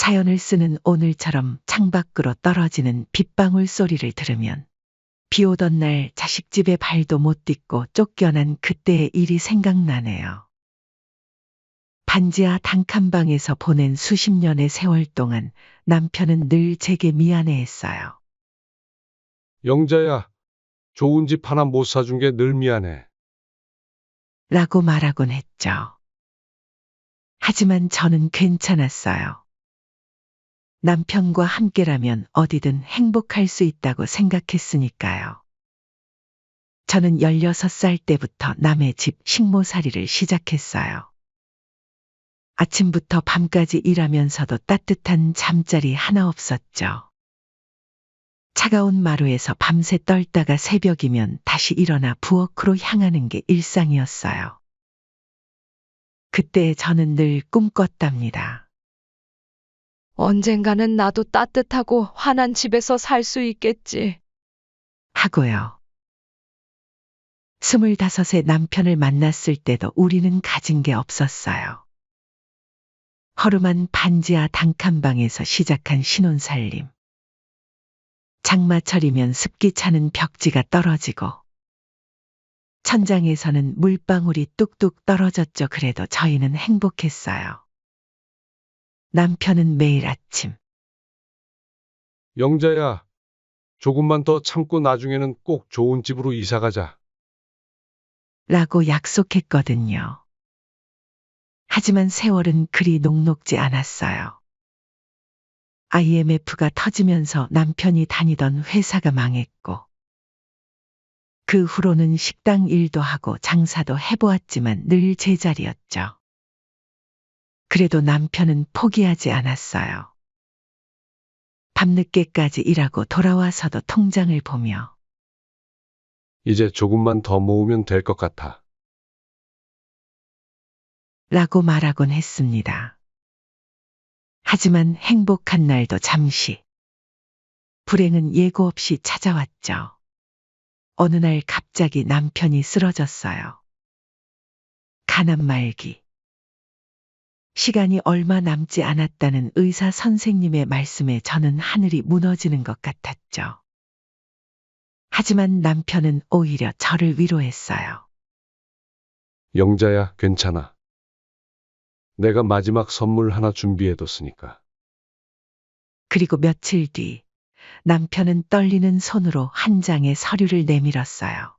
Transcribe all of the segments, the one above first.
사연을 쓰는 오늘처럼 창밖으로 떨어지는 빗방울 소리를 들으면 비 오던 날 자식 집에 발도 못 딛고 쫓겨난 그때의 일이 생각나네요. 반지하 단칸방에서 보낸 수십 년의 세월 동안 남편은 늘 제게 미안해했어요. 영자야, 좋은 집 하나 못 사준 게 늘 미안해. 라고 말하곤 했죠. 하지만 저는 괜찮았어요. 남편과 함께라면 어디든 행복할 수 있다고 생각했으니까요. 저는 16살 때부터 남의 집 식모살이를 시작했어요. 아침부터 밤까지 일하면서도 따뜻한 잠자리 하나 없었죠. 차가운 마루에서 밤새 떨다가 새벽이면 다시 일어나 부엌으로 향하는 게 일상이었어요. 그때 저는 늘 꿈꿨답니다. 언젠가는 나도 따뜻하고 환한 집에서 살 수 있겠지. 하고요. 25세 남편을 만났을 때도 우리는 가진 게 없었어요. 허름한 반지하 단칸방에서 시작한 신혼살림. 장마철이면 습기 차는 벽지가 떨어지고 천장에서는 물방울이 뚝뚝 떨어졌죠. 그래도 저희는 행복했어요. 남편은 매일 아침 영자야, 조금만 더 참고 나중에는 꼭 좋은 집으로 이사 가자. 라고 약속했거든요. 하지만 세월은 그리 녹록지 않았어요. IMF가 터지면서 남편이 다니던 회사가 망했고 그 후로는 식당 일도 하고 장사도 해보았지만 늘 제자리였죠. 그래도 남편은 포기하지 않았어요. 밤늦게까지 일하고 돌아와서도 통장을 보며 이제 조금만 더 모으면 될 것 같아. 라고 말하곤 했습니다. 하지만 행복한 날도 잠시. 불행은 예고 없이 찾아왔죠. 어느 날 갑자기 남편이 쓰러졌어요. 간암 말기. 시간이 얼마 남지 않았다는 의사 선생님의 말씀에 저는 하늘이 무너지는 것 같았죠. 하지만 남편은 오히려 저를 위로했어요. 영자야, 괜찮아. 내가 마지막 선물 하나 준비해뒀으니까. 그리고 며칠 뒤 남편은 떨리는 손으로 한 장의 서류를 내밀었어요.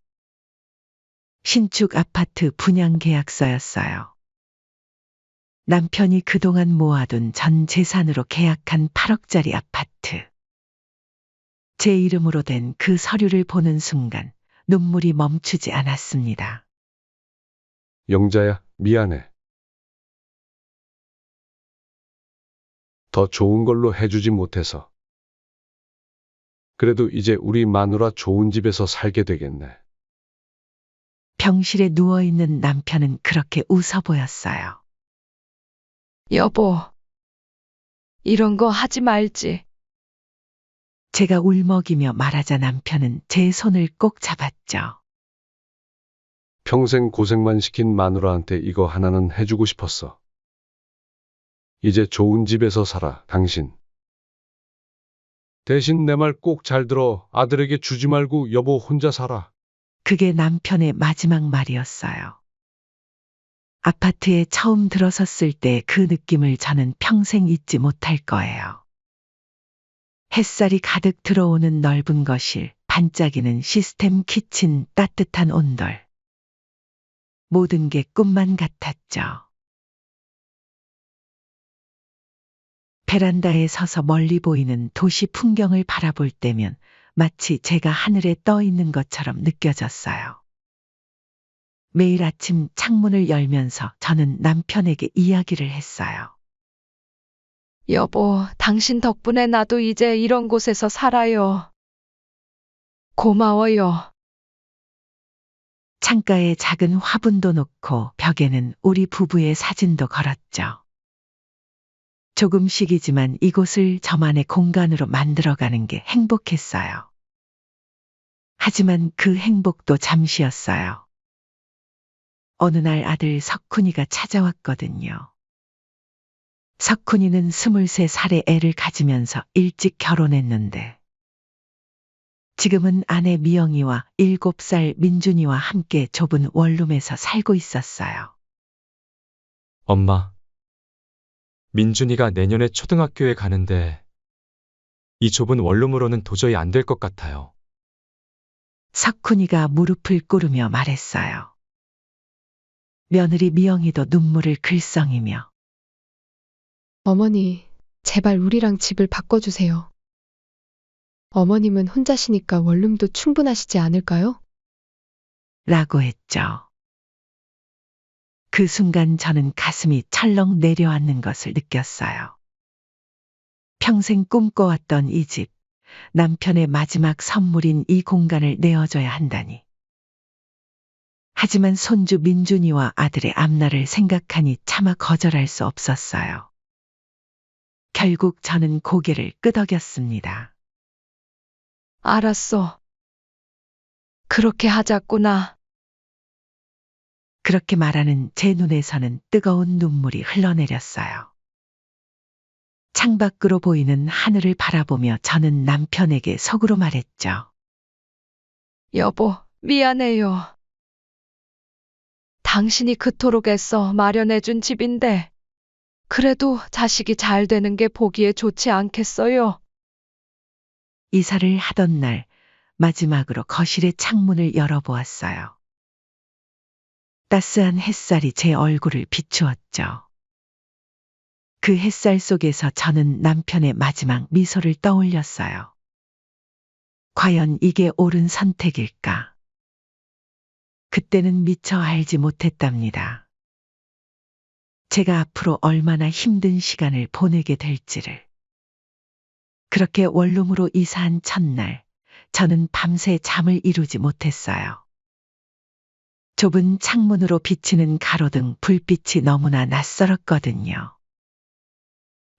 신축 아파트 분양 계약서였어요. 남편이 그동안 모아둔 전 재산으로 계약한 8억짜리 아파트. 제 이름으로 된 그 서류를 보는 순간 눈물이 멈추지 않았습니다. 영자야, 미안해. 더 좋은 걸로 해주지 못해서. 그래도 이제 우리 마누라 좋은 집에서 살게 되겠네. 병실에 누워있는 남편은 그렇게 웃어 보였어요. 여보, 이런 거 하지 말지. 제가 울먹이며 말하자 남편은 제 손을 꼭 잡았죠. 평생 고생만 시킨 마누라한테 이거 하나는 해주고 싶었어. 이제 좋은 집에서 살아, 당신. 대신 내 말 꼭 잘 들어. 아들에게 주지 말고 여보 혼자 살아. 그게 남편의 마지막 말이었어요. 아파트에 처음 들어섰을 때 그 느낌을 저는 평생 잊지 못할 거예요. 햇살이 가득 들어오는 넓은 거실, 반짝이는 시스템 키친, 따뜻한 온돌. 모든 게 꿈만 같았죠. 베란다에 서서 멀리 보이는 도시 풍경을 바라볼 때면 마치 제가 하늘에 떠 있는 것처럼 느껴졌어요. 매일 아침 창문을 열면서 저는 남편에게 이야기를 했어요. 여보, 당신 덕분에 나도 이제 이런 곳에서 살아요. 고마워요. 창가에 작은 화분도 놓고 벽에는 우리 부부의 사진도 걸었죠. 조금씩이지만 이곳을 저만의 공간으로 만들어가는 게 행복했어요. 하지만 그 행복도 잠시였어요. 어느 날 아들 석훈이가 찾아왔거든요. 석훈이는 23살에 애를 가지면서 일찍 결혼했는데 지금은 아내 미영이와 7살 민준이와 함께 좁은 원룸에서 살고 있었어요. 엄마, 민준이가 내년에 초등학교에 가는데 이 좁은 원룸으로는 도저히 안 될 것 같아요. 석훈이가 무릎을 꿇으며 말했어요. 며느리 미영이도 눈물을 글썽이며 어머니, 제발 우리랑 집을 바꿔주세요. 어머님은 혼자시니까 원룸도 충분하시지 않을까요? 라고 했죠. 그 순간 저는 가슴이 철렁 내려앉는 것을 느꼈어요. 평생 꿈꿔왔던 이 집, 남편의 마지막 선물인 이 공간을 내어줘야 한다니. 하지만 손주 민준이와 아들의 앞날을 생각하니 차마 거절할 수 없었어요. 결국 저는 고개를 끄덕였습니다. 알았어. 그렇게 하자꾸나. 그렇게 말하는 제 눈에서는 뜨거운 눈물이 흘러내렸어요. 창밖으로 보이는 하늘을 바라보며 저는 남편에게 속으로 말했죠. 여보, 미안해요. 당신이 그토록 애써 마련해준 집인데, 그래도 자식이 잘 되는 게 보기에 좋지 않겠어요? 이사를 하던 날 마지막으로 거실의 창문을 열어보았어요. 따스한 햇살이 제 얼굴을 비추었죠. 그 햇살 속에서 저는 남편의 마지막 미소를 떠올렸어요. 과연 이게 옳은 선택일까? 그때는 미처 알지 못했답니다. 제가 앞으로 얼마나 힘든 시간을 보내게 될지를. 그렇게 원룸으로 이사한 첫날, 저는 밤새 잠을 이루지 못했어요. 좁은 창문으로 비치는 가로등 불빛이 너무나 낯설었거든요.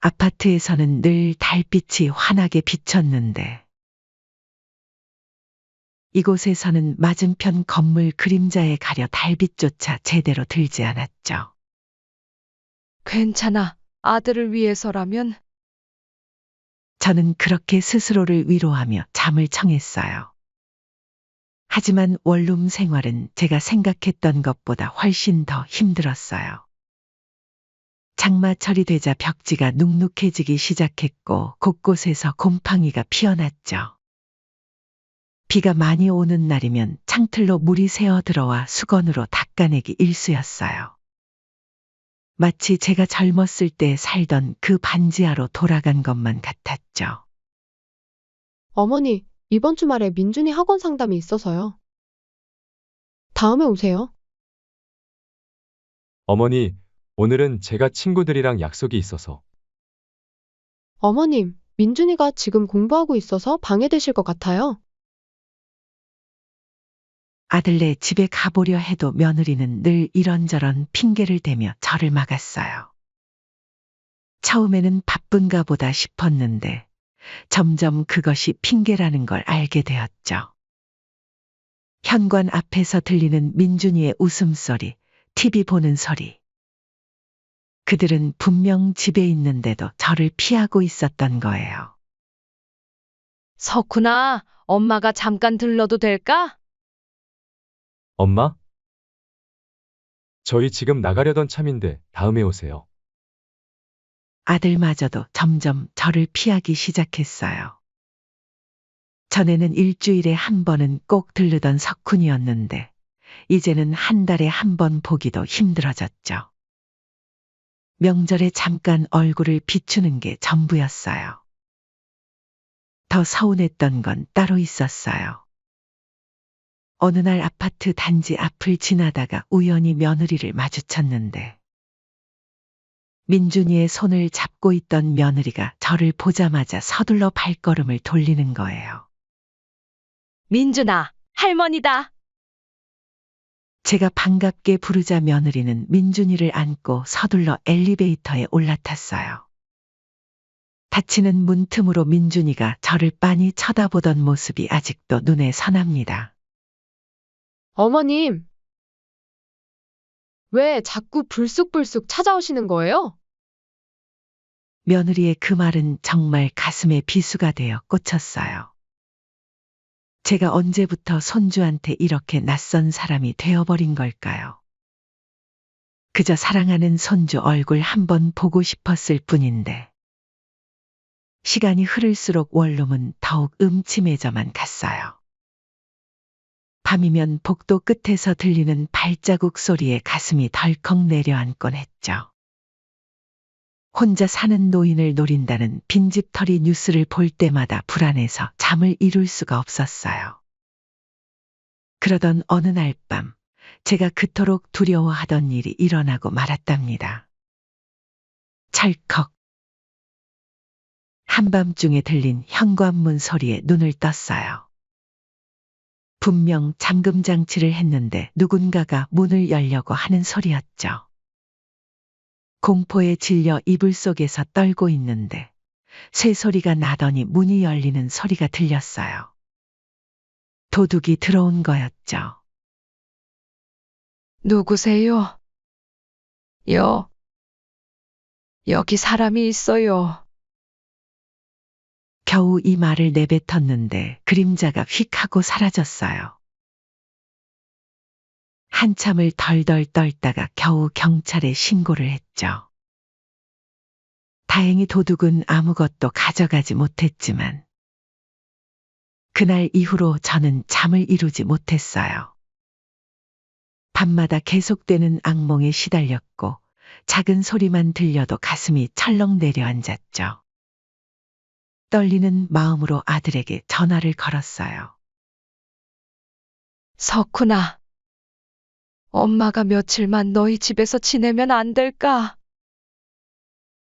아파트에서는 늘 달빛이 환하게 비쳤는데 이곳에서는 맞은편 건물 그림자에 가려 달빛조차 제대로 들지 않았죠. 괜찮아. 아들을 위해서라면. 저는 그렇게 스스로를 위로하며 잠을 청했어요. 하지만 원룸 생활은 제가 생각했던 것보다 훨씬 더 힘들었어요. 장마철이 되자 벽지가 눅눅해지기 시작했고 곳곳에서 곰팡이가 피어났죠. 비가 많이 오는 날이면 창틀로 물이 새어 들어와 수건으로 닦아내기 일쑤였어요. 마치 제가 젊었을 때 살던 그 반지하로 돌아간 것만 같았죠. 어머니, 이번 주말에 민준이 학원 상담이 있어서요. 다음에 오세요. 어머니, 오늘은 제가 친구들이랑 약속이 있어서. 어머님, 민준이가 지금 공부하고 있어서 방해되실 것 같아요. 아들네 집에 가보려 해도 며느리는 늘 이런저런 핑계를 대며 저를 막았어요. 처음에는 바쁜가 보다 싶었는데 점점 그것이 핑계라는 걸 알게 되었죠. 현관 앞에서 들리는 민준이의 웃음소리, TV 보는 소리. 그들은 분명 집에 있는데도 저를 피하고 있었던 거예요. 석훈아, 엄마가 잠깐 들러도 될까? 엄마? 저희 지금 나가려던 참인데 다음에 오세요. 아들마저도 점점 저를 피하기 시작했어요. 전에는 일주일에 한 번은 꼭 들르던 석훈이었는데 이제는 한 달에 한 번 보기도 힘들어졌죠. 명절에 잠깐 얼굴을 비추는 게 전부였어요. 더 서운했던 건 따로 있었어요. 어느 날 아파트 단지 앞을 지나다가 우연히 며느리를 마주쳤는데 민준이의 손을 잡고 있던 며느리가 저를 보자마자 서둘러 발걸음을 돌리는 거예요. 민준아, 할머니다. 제가 반갑게 부르자 며느리는 민준이를 안고 서둘러 엘리베이터에 올라탔어요. 닫히는 문 틈으로 민준이가 저를 빤히 쳐다보던 모습이 아직도 눈에 선합니다. 어머님, 왜 자꾸 불쑥불쑥 찾아오시는 거예요? 며느리의 그 말은 정말 가슴에 비수가 되어 꽂혔어요. 제가 언제부터 손주한테 이렇게 낯선 사람이 되어버린 걸까요? 그저 사랑하는 손주 얼굴 한번 보고 싶었을 뿐인데. 시간이 흐를수록 원룸은 더욱 음침해져만 갔어요. 밤이면 복도 끝에서 들리는 발자국 소리에 가슴이 덜컥 내려앉곤 했죠. 혼자 사는 노인을 노린다는 빈집털이 뉴스를 볼 때마다 불안해서 잠을 이룰 수가 없었어요. 그러던 어느 날 밤, 제가 그토록 두려워하던 일이 일어나고 말았답니다. 찰컥. 한밤중에 들린 현관문 소리에 눈을 떴어요. 분명 잠금 장치를 했는데 누군가가 문을 열려고 하는 소리였죠. 공포에 질려 이불 속에서 떨고 있는데 쇠소리가 나더니 문이 열리는 소리가 들렸어요. 도둑이 들어온 거였죠. 누구세요? 여기 사람이 있어요. 겨우 이 말을 내뱉었는데 그림자가 휙 하고 사라졌어요. 한참을 덜덜 떨다가 겨우 경찰에 신고를 했죠. 다행히 도둑은 아무것도 가져가지 못했지만 그날 이후로 저는 잠을 이루지 못했어요. 밤마다 계속되는 악몽에 시달렸고 작은 소리만 들려도 가슴이 철렁 내려앉았죠. 떨리는 마음으로 아들에게 전화를 걸었어요. 석훈아, 엄마가 며칠만 너희 집에서 지내면 안 될까?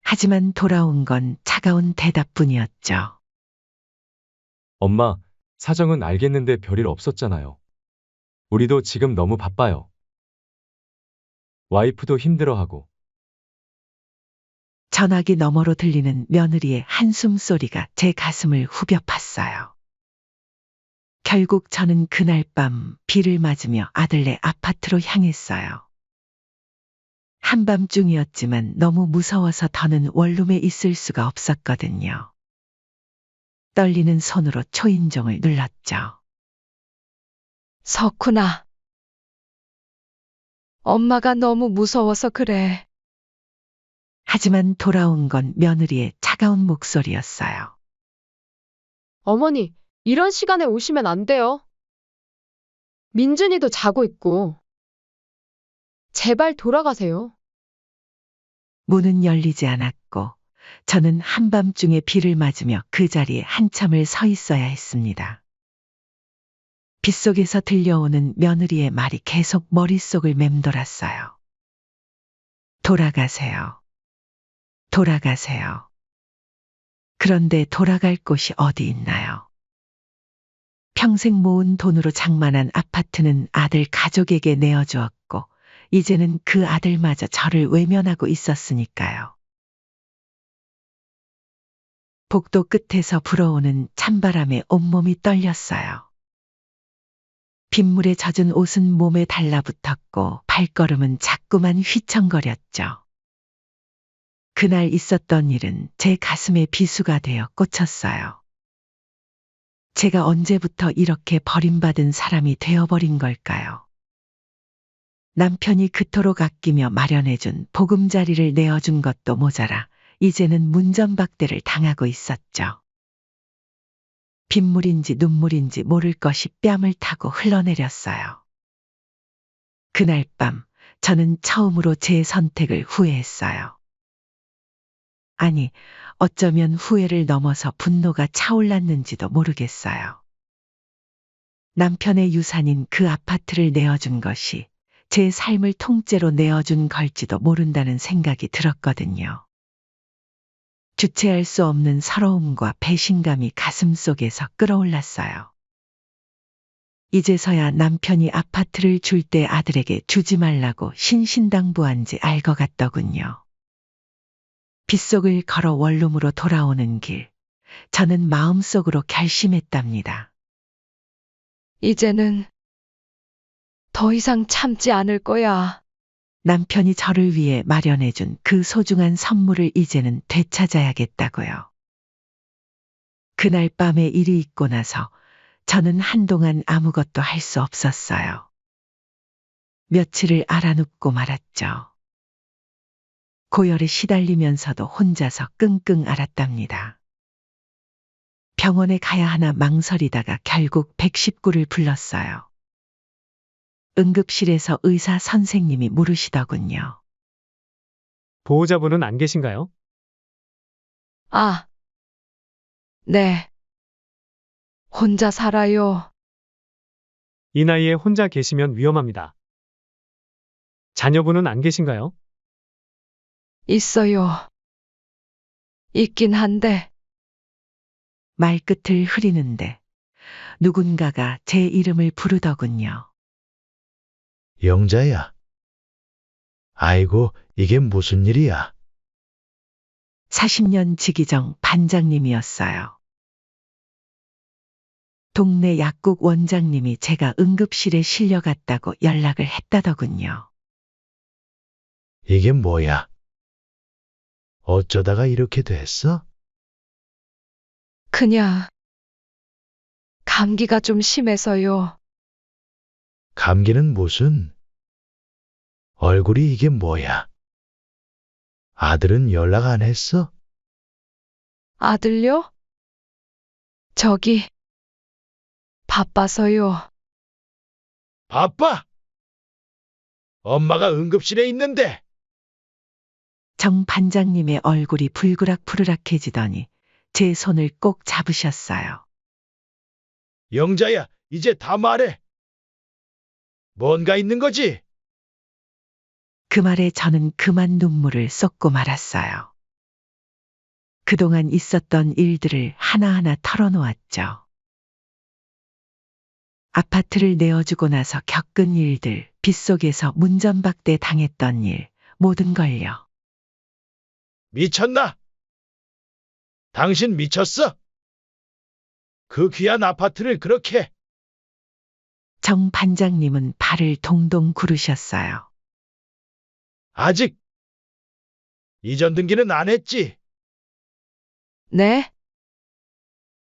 하지만 돌아온 건 차가운 대답뿐이었죠. 엄마, 사정은 알겠는데 별일 없었잖아요. 우리도 지금 너무 바빠요. 와이프도 힘들어하고. 전화기 너머로 들리는 며느리의 한숨 소리가 제 가슴을 후벼 팠어요. 결국 저는 그날 밤 비를 맞으며 아들네 아파트로 향했어요. 한밤중이었지만 너무 무서워서 더는 원룸에 있을 수가 없었거든요. 떨리는 손으로 초인종을 눌렀죠. 석훈아, 엄마가 너무 무서워서 그래. 하지만 돌아온 건 며느리의 차가운 목소리였어요. 어머니, 이런 시간에 오시면 안 돼요. 민준이도 자고 있고. 제발 돌아가세요. 문은 열리지 않았고 저는 한밤중에 비를 맞으며 그 자리에 한참을 서 있어야 했습니다. 빗속에서 들려오는 며느리의 말이 계속 머릿속을 맴돌았어요. 돌아가세요. 돌아가세요. 그런데 돌아갈 곳이 어디 있나요? 평생 모은 돈으로 장만한 아파트는 아들 가족에게 내어주었고 이제는 그 아들마저 저를 외면하고 있었으니까요. 복도 끝에서 불어오는 찬바람에 온몸이 떨렸어요. 빗물에 젖은 옷은 몸에 달라붙었고 발걸음은 자꾸만 휘청거렸죠. 그날 있었던 일은 제 가슴에 비수가 되어 꽂혔어요. 제가 언제부터 이렇게 버림받은 사람이 되어버린 걸까요? 남편이 그토록 아끼며 마련해준 보금자리를 내어준 것도 모자라 이제는 문전박대를 당하고 있었죠. 빗물인지 눈물인지 모를 것이 뺨을 타고 흘러내렸어요. 그날 밤 저는 처음으로 제 선택을 후회했어요. 아니, 어쩌면 후회를 넘어서 분노가 차올랐는지도 모르겠어요. 남편의 유산인 그 아파트를 내어준 것이 제 삶을 통째로 내어준 걸지도 모른다는 생각이 들었거든요. 주체할 수 없는 서러움과 배신감이 가슴속에서 끌어올랐어요. 이제서야 남편이 아파트를 줄 때 아들에게 주지 말라고 신신당부한지 알 것 같더군요. 빗속을 걸어 원룸으로 돌아오는 길, 저는 마음속으로 결심했답니다. 이제는 더 이상 참지 않을 거야. 남편이 저를 위해 마련해준 그 소중한 선물을 이제는 되찾아야겠다고요. 그날 밤에 일이 있고 나서 저는 한동안 아무것도 할 수 없었어요. 며칠을 알아눕고 말았죠. 고열에 시달리면서도 혼자서 끙끙 앓았답니다. 병원에 가야 하나 망설이다가 결국 119를 불렀어요. 응급실에서 의사 선생님이 물으시더군요. 보호자분은 안 계신가요? 아, 네. 혼자 살아요. 이 나이에 혼자 계시면 위험합니다. 자녀분은 안 계신가요? 있어요. 있긴 한데, 말끝을 흐리는데 누군가가 제 이름을 부르더군요. 영자야. 아이고, 이게 무슨 일이야? 40년 지기정 반장님이었어요. 동네 약국 원장님이 제가 응급실에 실려갔다고 연락을 했다더군요. 이게 뭐야? 어쩌다가 이렇게 됐어? 그냥, 감기가 좀 심해서요. 감기는 무슨? 얼굴이 이게 뭐야? 아들은 연락 안 했어? 아들요? 저기, 바빠서요. 바빠! 엄마가 응급실에 있는데! 정 반장님의 얼굴이 불그락푸르락해지더니 제 손을 꼭 잡으셨어요. 영자야, 이제 다 말해. 뭔가 있는 거지? 그 말에 저는 그만 눈물을 쏟고 말았어요. 그동안 있었던 일들을 하나하나 털어놓았죠. 아파트를 내어주고 나서 겪은 일들, 빗속에서 문전박대 당했던 일, 모든 걸요. 미쳤나? 당신 미쳤어? 그 귀한 아파트를 그렇게. 정 반장님은 발을 동동 구르셨어요. 아직 이전 등기는 안 했지? 네?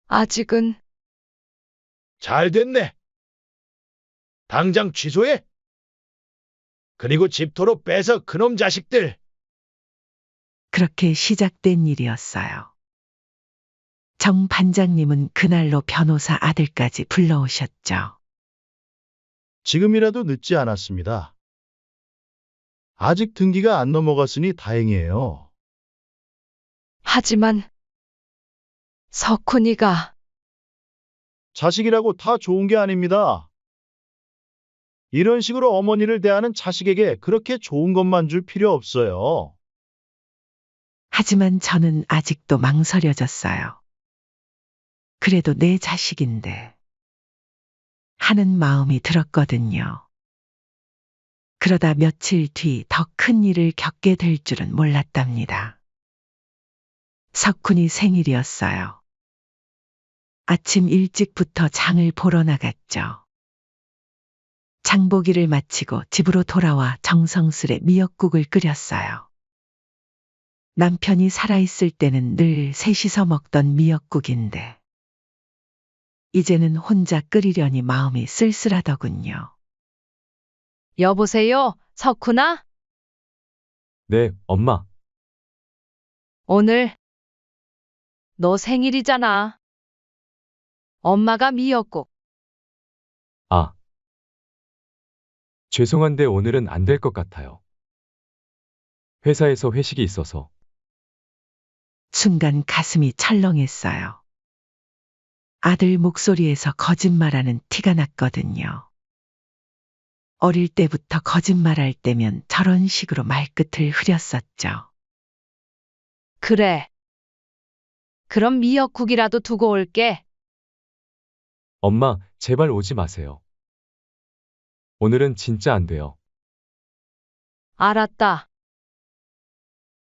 아직은, 잘 됐네. 당장 취소해. 그리고 집도로 빼서 그놈 자식들. 그렇게 시작된 일이었어요. 정 반장님은 그날로 변호사 아들까지 불러오셨죠. 지금이라도 늦지 않았습니다. 아직 등기가 안 넘어갔으니 다행이에요. 하지만, 석훈이가, 자식이라고 다 좋은 게 아닙니다. 이런 식으로 어머니를 대하는 자식에게 그렇게 좋은 것만 줄 필요 없어요. 하지만 저는 아직도 망설여졌어요. 그래도 내 자식인데 하는 마음이 들었거든요. 그러다 며칠 뒤 더 큰 일을 겪게 될 줄은 몰랐답니다. 석훈이 생일이었어요. 아침 일찍부터 장을 보러 나갔죠. 장보기를 마치고 집으로 돌아와 정성스레 미역국을 끓였어요. 남편이 살아있을 때는 늘 셋이서 먹던 미역국인데 이제는 혼자 끓이려니 마음이 쓸쓸하더군요. 여보세요, 석훈아? 네, 엄마. 오늘, 너 생일이잖아. 엄마가 미역국. 아. 죄송한데 오늘은 안 될 것 같아요. 회사에서 회식이 있어서. 순간 가슴이 철렁했어요. 아들 목소리에서 거짓말하는 티가 났거든요. 어릴 때부터 거짓말할 때면 저런 식으로 말끝을 흐렸었죠. 그래. 그럼 미역국이라도 두고 올게. 엄마, 제발 오지 마세요. 오늘은 진짜 안 돼요. 알았다.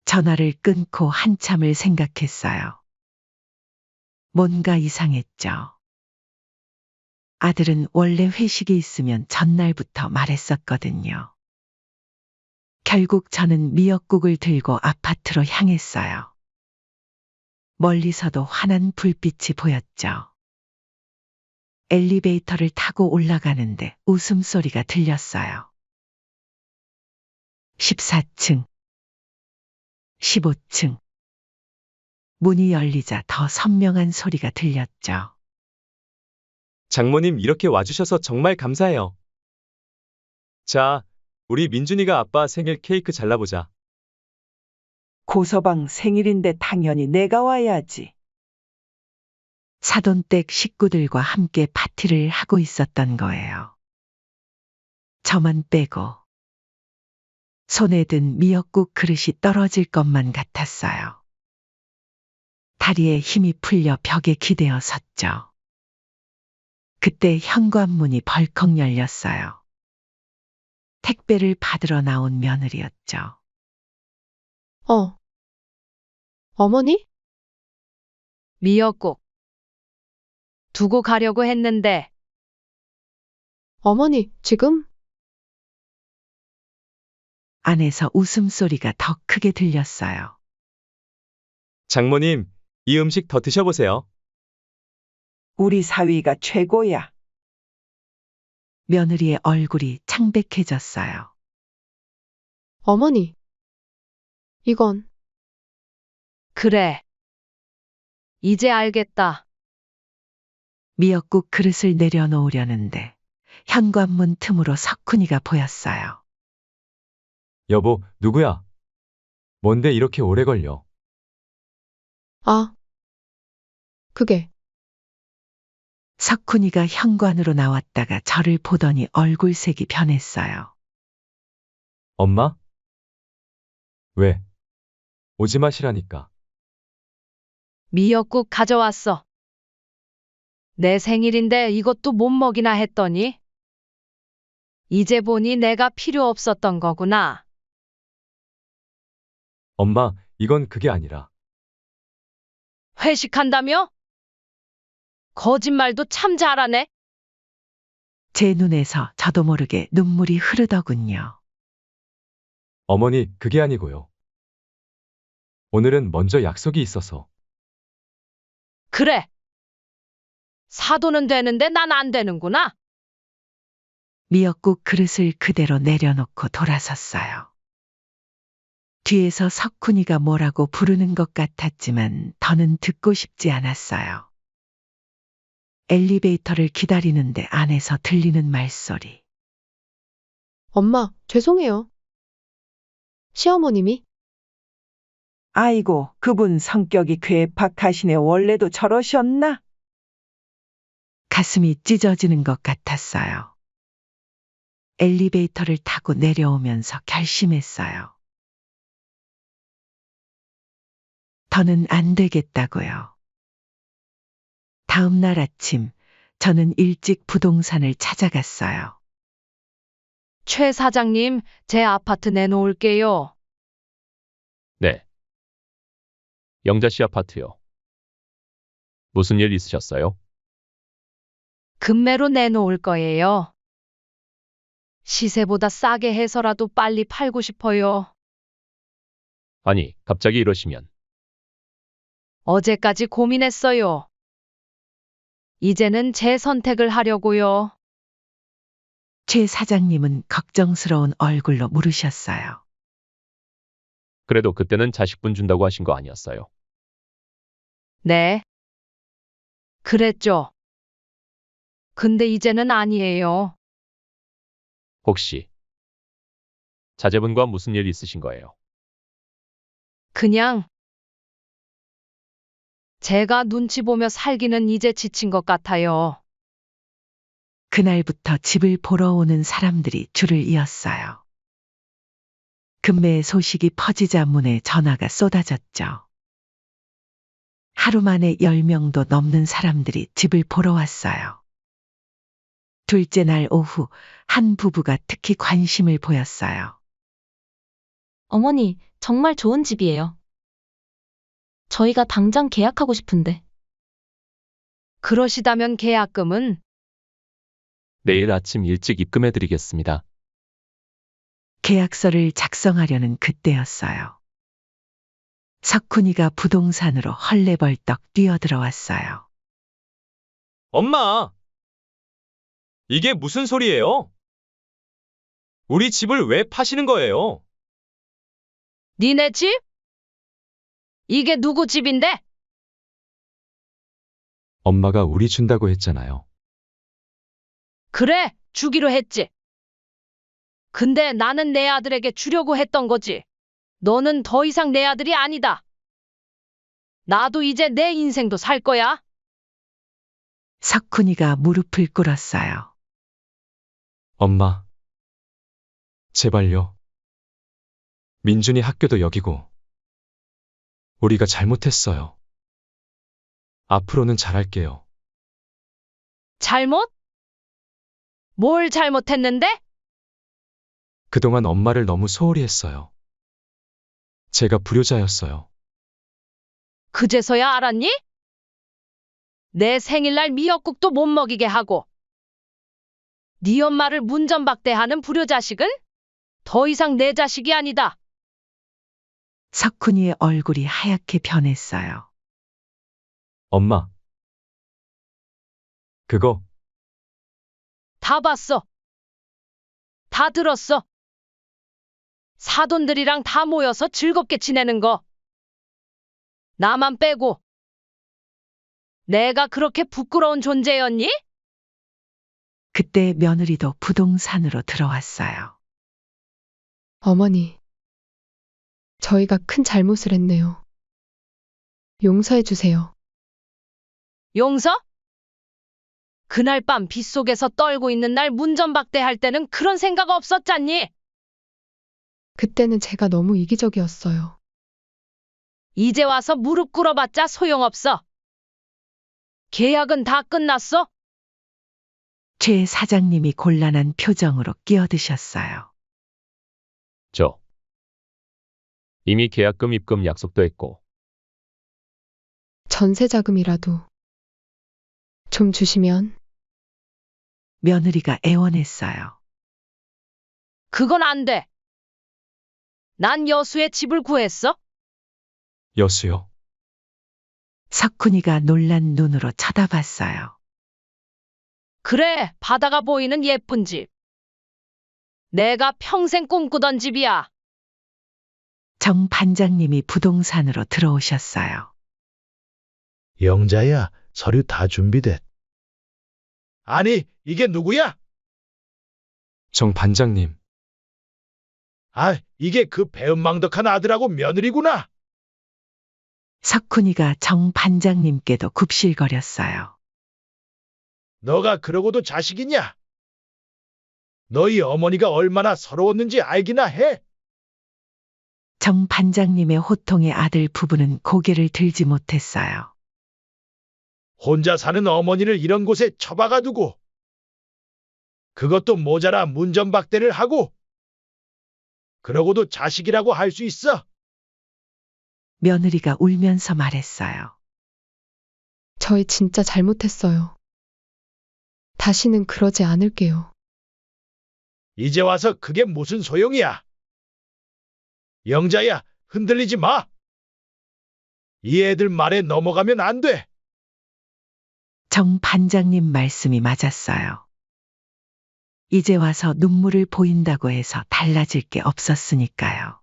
전화를 끊고 한참을 생각했어요. 뭔가 이상했죠. 아들은 원래 회식이 있으면 전날부터 말했었거든요. 결국 저는 미역국을 들고 아파트로 향했어요. 멀리서도 환한 불빛이 보였죠. 엘리베이터를 타고 올라가는데 웃음소리가 들렸어요. 14층, 15층. 문이 열리자 더 선명한 소리가 들렸죠. 장모님 이렇게 와주셔서 정말 감사해요. 자, 우리 민준이가 아빠 생일 케이크 잘라보자. 고서방 생일인데 당연히 내가 와야지. 사돈댁 식구들과 함께 파티를 하고 있었던 거예요. 저만 빼고. 손에 든 미역국 그릇이 떨어질 것만 같았어요. 다리에 힘이 풀려 벽에 기대어 섰죠. 그때 현관문이 벌컥 열렸어요. 택배를 받으러 나온 며느리였죠. 어머니? 미역국. 두고 가려고 했는데 어머니, 지금? 안에서 웃음소리가 더 크게 들렸어요. 장모님, 이 음식 더 드셔보세요. 우리 사위가 최고야. 며느리의 얼굴이 창백해졌어요. 어머니. 이건 그래. 이제 알겠다. 미역국 그릇을 내려놓으려는데 현관문 틈으로 석훈이가 보였어요. 여보, 누구야? 뭔데 이렇게 오래 걸려? 그게 석훈이가 현관으로 나왔다가 저를 보더니 얼굴색이 변했어요. 엄마? 왜? 오지 마시라니까. 미역국 가져왔어. 내 생일인데 이것도 못 먹이나 했더니 이제 보니 내가 필요 없었던 거구나. 엄마, 이건 그게 아니라. 회식한다며? 거짓말도 참 잘하네. 제 눈에서 저도 모르게 눈물이 흐르더군요. 어머니, 그게 아니고요. 오늘은 먼저 약속이 있어서. 그래. 사도는 되는데 난 안 되는구나. 미역국 그릇을 그대로 내려놓고 돌아섰어요. 뒤에서 석훈이가 뭐라고 부르는 것 같았지만 더는 듣고 싶지 않았어요. 엘리베이터를 기다리는데 안에서 들리는 말소리. 엄마, 죄송해요. 시어머님이? 아이고, 그분 성격이 괴팍하시네. 원래도 저러셨나? 가슴이 찢어지는 것 같았어요. 엘리베이터를 타고 내려오면서 결심했어요. 더는 안 되겠다고요. 다음 날 아침, 저는 일찍 부동산을 찾아갔어요. 최 사장님, 제 아파트 내놓을게요. 네. 영자 씨 아파트요. 무슨 일 있으셨어요? 금매로 내놓을 거예요. 시세보다 싸게 해서라도 빨리 팔고 싶어요. 아니, 갑자기 이러시면. 어제까지 고민했어요. 이제는 제 선택을 하려고요. 최 사장님은 걱정스러운 얼굴로 물으셨어요. 그래도 그때는 자식분 준다고 하신 거 아니었어요? 네. 그랬죠. 근데 이제는 아니에요. 혹시 자제분과 무슨 일 있으신 거예요? 그냥 제가 눈치 보며 살기는 이제 지친 것 같아요. 그날부터 집을 보러 오는 사람들이 줄을 이었어요. 금매의 소식이 퍼지자 문에 전화가 쏟아졌죠. 하루 만에 10명도 넘는 사람들이 집을 보러 왔어요. 둘째 날 오후 한 부부가 특히 관심을 보였어요. 어머니, 정말 좋은 집이에요. 저희가 당장 계약하고 싶은데. 그러시다면 계약금은 내일 아침 일찍 입금해 드리겠습니다. 계약서를 작성하려는 그때였어요. 석훈이가 부동산으로 헐레벌떡 뛰어들어왔어요. 엄마! 이게 무슨 소리예요? 우리 집을 왜 파시는 거예요? 니네 집? 이게 누구 집인데? 엄마가 우리 준다고 했잖아요. 그래, 주기로 했지. 근데 나는 내 아들에게 주려고 했던 거지. 너는 더 이상 내 아들이 아니다. 나도 이제 내 인생도 살 거야. 석훈이가 무릎을 꿇었어요. 엄마. 제발요. 민준이 학교도 여기고. 우리가 잘못했어요. 앞으로는 잘할게요. 잘못? 뭘 잘못했는데? 그동안 엄마를 너무 소홀히 했어요. 제가 불효자였어요. 그제서야 알았니? 내 생일날 미역국도 못 먹이게 하고 네 엄마를 문전박대하는 불효자식은 더 이상 내 자식이 아니다. 석훈이의 얼굴이 하얗게 변했어요. 엄마. 그거 다 봤어. 다 들었어. 사돈들이랑 다 모여서 즐겁게 지내는 거. 나만 빼고. 내가 그렇게 부끄러운 존재였니? 그때 며느리도 부동산으로 들어왔어요. 어머니, 저희가 큰 잘못을 했네요. 용서해 주세요. 용서? 그날 밤 빗속에서 떨고 있는 날 문전박대할 때는 그런 생각 없었잖니? 그때는 제가 너무 이기적이었어요. 이제 와서 무릎 꿇어봤자 소용없어. 계약은 다 끝났어? 최 사장님이 곤란한 표정으로 끼어드셨어요. 이미 계약금 입금 약속도 했고. 전세 자금이라도 좀 주시면. 며느리가 애원했어요. 그건 안 돼. 난 여수에 집을 구했어. 여수요. 석훈이가 놀란 눈으로 쳐다봤어요. 그래, 바다가 보이는 예쁜 집. 내가 평생 꿈꾸던 집이야. 정 반장님이 부동산으로 들어오셨어요. 영자야, 서류 다 준비됐. 아니, 이게 누구야? 정 반장님. 아, 이게 그 배은망덕한 아들하고 며느리구나. 석훈이가 정 반장님께도 굽실거렸어요. 너가 그러고도 자식이냐? 너희 어머니가 얼마나 서러웠는지 알기나 해? 정 반장님의 호통에 아들 부부는 고개를 들지 못했어요. 혼자 사는 어머니를 이런 곳에 처박아 두고 그것도 모자라 문전박대를 하고 그러고도 자식이라고 할 수 있어? 며느리가 울면서 말했어요. 저희 진짜 잘못했어요. 다시는 그러지 않을게요. 이제 와서 그게 무슨 소용이야? 영자야, 흔들리지 마. 이 애들 말에 넘어가면 안 돼. 정 반장님 말씀이 맞았어요. 이제 와서 눈물을 보인다고 해서 달라질 게 없었으니까요.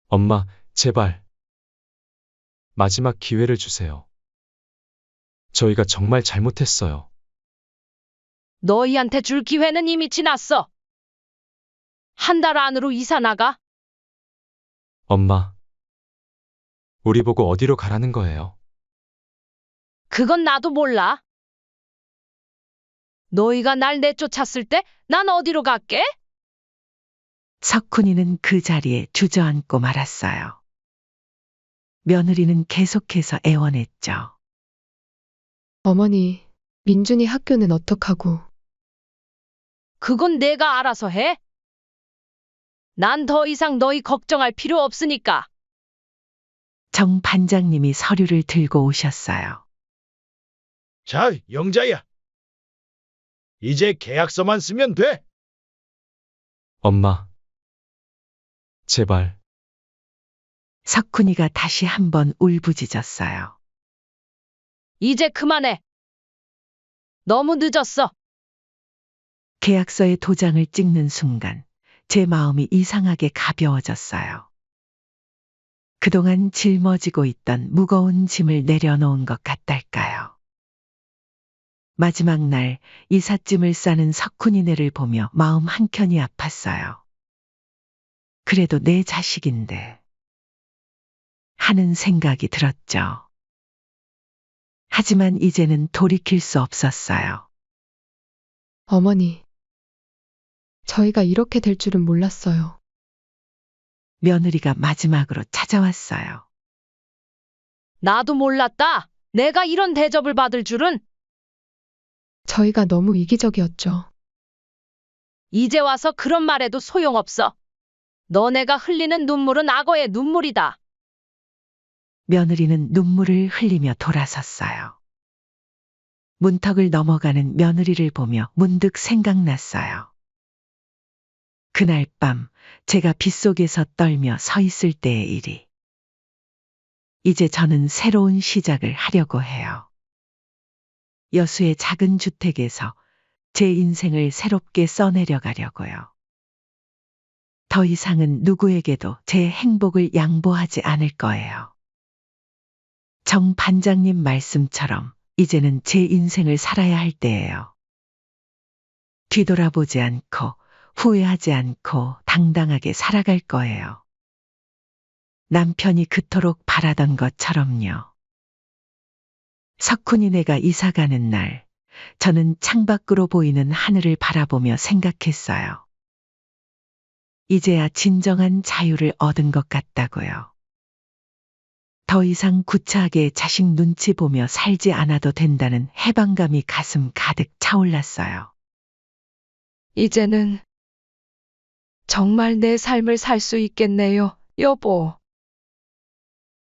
엄마, 제발. 마지막 기회를 주세요. 저희가 정말 잘못했어요. 너희한테 줄 기회는 이미 지났어. 한 달 안으로 이사 나가. 엄마. 우리 보고 어디로 가라는 거예요? 그건 나도 몰라. 너희가 날 내쫓았을 때 난 어디로 갈게? 석훈이는 그 자리에 주저앉고 말았어요. 며느리는 계속해서 애원했죠. 어머니, 민준이 학교는 어떡하고. 그건 내가 알아서 해. 난 더 이상 너희 걱정할 필요 없으니까. 정 반장님이 서류를 들고 오셨어요. 자, 영자야. 이제 계약서만 쓰면 돼. 엄마. 제발. 석훈이가 다시 한번 울부짖었어요. 이제 그만해. 너무 늦었어. 계약서에 도장을 찍는 순간 제 마음이 이상하게 가벼워졌어요. 그동안 짊어지고 있던 무거운 짐을 내려놓은 것 같달까요. 마지막 날 이삿짐을 싸는 석훈이네를 보며 마음 한켠이 아팠어요. 그래도 내 자식인데 하는 생각이 들었죠. 하지만 이제는 돌이킬 수 없었어요. 어머니, 저희가 이렇게 될 줄은 몰랐어요. 며느리가 마지막으로 찾아왔어요. 나도 몰랐다. 내가 이런 대접을 받을 줄은. 저희가 너무 이기적이었죠. 이제 와서 그런 말해도 소용없어. 너네가 흘리는 눈물은 악어의 눈물이다. 며느리는 눈물을 흘리며 돌아섰어요. 문턱을 넘어가는 며느리를 보며 문득 생각났어요. 그날 밤 제가 빗속에서 떨며 서 있을 때의 일이. 이제 저는 새로운 시작을 하려고 해요. 여수의 작은 주택에서 제 인생을 새롭게 써내려 가려고요. 더 이상은 누구에게도 제 행복을 양보하지 않을 거예요. 정 반장님 말씀처럼 이제는 제 인생을 살아야 할 때예요. 뒤돌아보지 않고 후회하지 않고 당당하게 살아갈 거예요. 남편이 그토록 바라던 것처럼요. 석훈이네가 이사 가는 날, 저는 창밖으로 보이는 하늘을 바라보며 생각했어요. 이제야 진정한 자유를 얻은 것 같다고요. 더 이상 구차하게 자식 눈치 보며 살지 않아도 된다는 해방감이 가슴 가득 차올랐어요. 이제는 정말 내 삶을 살 수 있겠네요, 여보.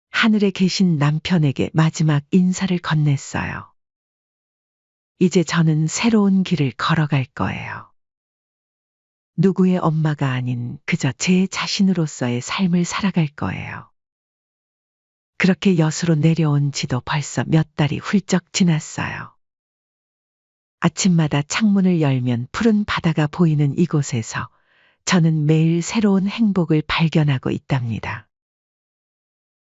하늘에 계신 남편에게 마지막 인사를 건넸어요. 이제 저는 새로운 길을 걸어갈 거예요. 누구의 엄마가 아닌 그저 제 자신으로서의 삶을 살아갈 거예요. 그렇게 여수로 내려온 지도 벌써 몇 달이 훌쩍 지났어요. 아침마다 창문을 열면 푸른 바다가 보이는 이곳에서 저는 매일 새로운 행복을 발견하고 있답니다.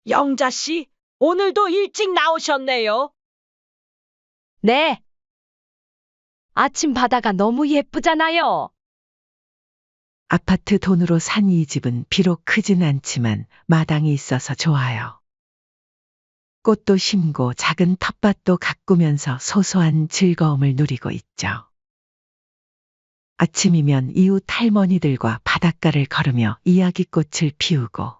영자 씨, 오늘도 일찍 나오셨네요. 네. 아침 바다가 너무 예쁘잖아요. 아파트 돈으로 산 이 집은 비록 크진 않지만 마당이 있어서 좋아요. 꽃도 심고 작은 텃밭도 가꾸면서 소소한 즐거움을 누리고 있죠. 아침이면 이웃 할머니들과 바닷가를 걸으며 이야기꽃을 피우고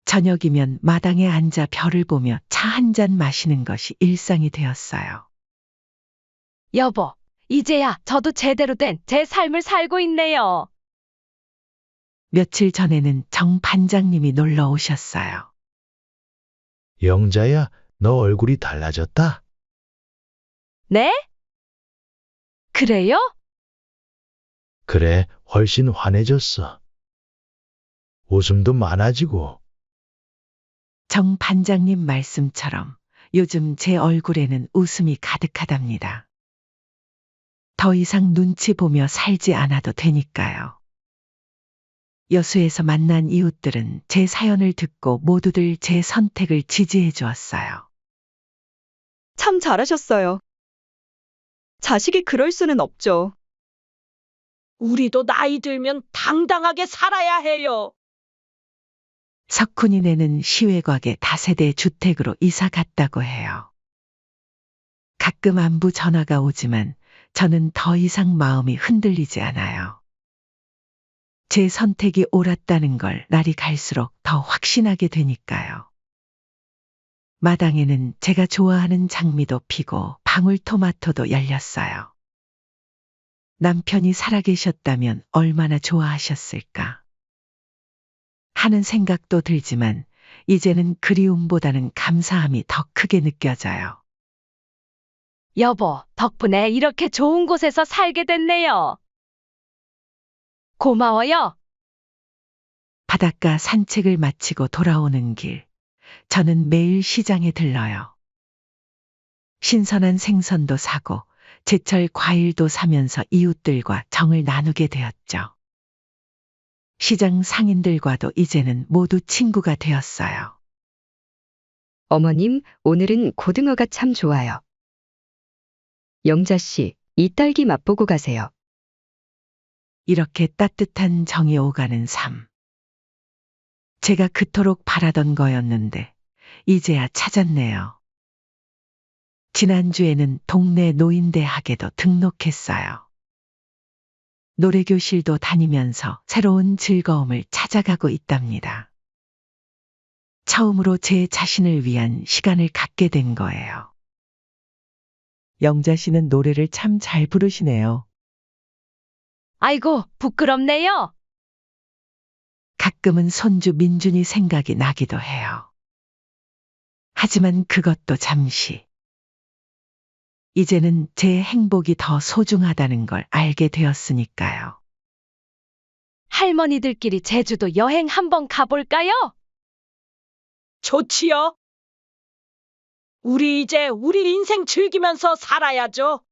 저녁이면 마당에 앉아 별을 보며 차 한 잔 마시는 것이 일상이 되었어요. 여보, 이제야 저도 제대로 된 제 삶을 살고 있네요. 며칠 전에는 정 반장님이 놀러 오셨어요. 영자야, 너 얼굴이 달라졌다. 네? 그래요? 그래, 훨씬 환해졌어. 웃음도 많아지고. 정 반장님 말씀처럼 요즘 제 얼굴에는 웃음이 가득하답니다. 더 이상 눈치 보며 살지 않아도 되니까요. 여수에서 만난 이웃들은 제 사연을 듣고 모두들 제 선택을 지지해 주었어요. 참 잘하셨어요. 자식이 그럴 수는 없죠. 우리도 나이 들면 당당하게 살아야 해요. 석훈이네는 시외곽의 다세대 주택으로 이사 갔다고 해요. 가끔 안부 전화가 오지만 저는 더 이상 마음이 흔들리지 않아요. 제 선택이 옳았다는 걸 날이 갈수록 더 확신하게 되니까요. 마당에는 제가 좋아하는 장미도 피고 방울토마토도 열렸어요. 남편이 살아계셨다면 얼마나 좋아하셨을까 하는 생각도 들지만 이제는 그리움보다는 감사함이 더 크게 느껴져요. 여보, 덕분에 이렇게 좋은 곳에서 살게 됐네요. 고마워요. 바닷가 산책을 마치고 돌아오는 길, 저는 매일 시장에 들러요. 신선한 생선도 사고 제철 과일도 사면서 이웃들과 정을 나누게 되었죠. 시장 상인들과도 이제는 모두 친구가 되었어요. 어머님, 오늘은 고등어가 참 좋아요. 영자 씨, 이 딸기 맛보고 가세요. 이렇게 따뜻한 정이 오가는 삶. 제가 그토록 바라던 거였는데 이제야 찾았네요. 지난주에는 동네 노인대학에도 등록했어요. 노래교실도 다니면서 새로운 즐거움을 찾아가고 있답니다. 처음으로 제 자신을 위한 시간을 갖게 된 거예요. 영자 씨는 노래를 참 잘 부르시네요. 아이고, 부끄럽네요. 가끔은 손주 민준이 생각이 나기도 해요. 하지만 그것도 잠시. 이제는 제 행복이 더 소중하다는 걸 알게 되었으니까요. 할머니들끼리 제주도 여행 한번 가볼까요? 좋지요. 우리 이제 우리 인생 즐기면서 살아야죠.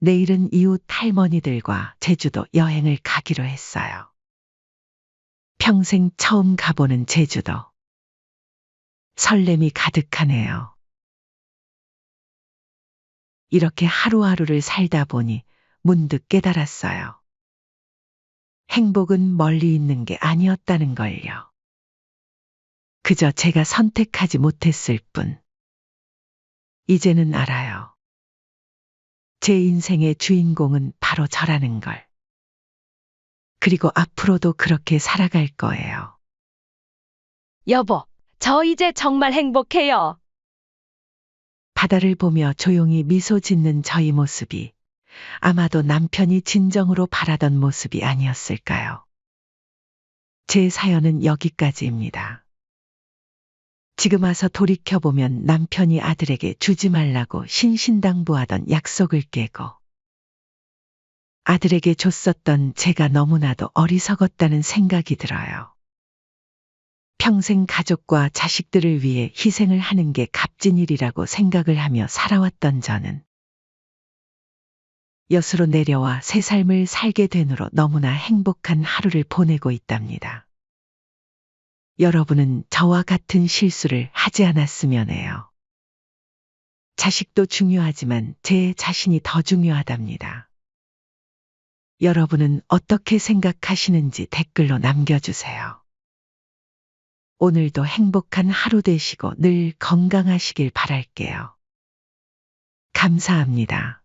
내일은 이웃 할머니들과 제주도 여행을 가기로 했어요. 평생 처음 가보는 제주도. 설렘이 가득하네요. 이렇게 하루하루를 살다 보니 문득 깨달았어요. 행복은 멀리 있는 게 아니었다는 걸요. 그저 제가 선택하지 못했을 뿐. 이제는 알아요. 제 인생의 주인공은 바로 저라는 걸. 그리고 앞으로도 그렇게 살아갈 거예요. 여보, 저 이제 정말 행복해요. 바다를 보며 조용히 미소 짓는 저희 모습이 아마도 남편이 진정으로 바라던 모습이 아니었을까요? 제 사연은 여기까지입니다. 지금 와서 돌이켜보면 남편이 아들에게 주지 말라고 신신당부하던 약속을 깨고 아들에게 줬었던 제가 너무나도 어리석었다는 생각이 들어요. 평생 가족과 자식들을 위해 희생을 하는 게 값진 일이라고 생각을 하며 살아왔던 저는 여수로 내려와 새 삶을 살게 된 후로 너무나 행복한 하루를 보내고 있답니다. 여러분은 저와 같은 실수를 하지 않았으면 해요. 자식도 중요하지만 제 자신이 더 중요하답니다. 여러분은 어떻게 생각하시는지 댓글로 남겨주세요. 오늘도 행복한 하루 되시고 늘 건강하시길 바랄게요. 감사합니다.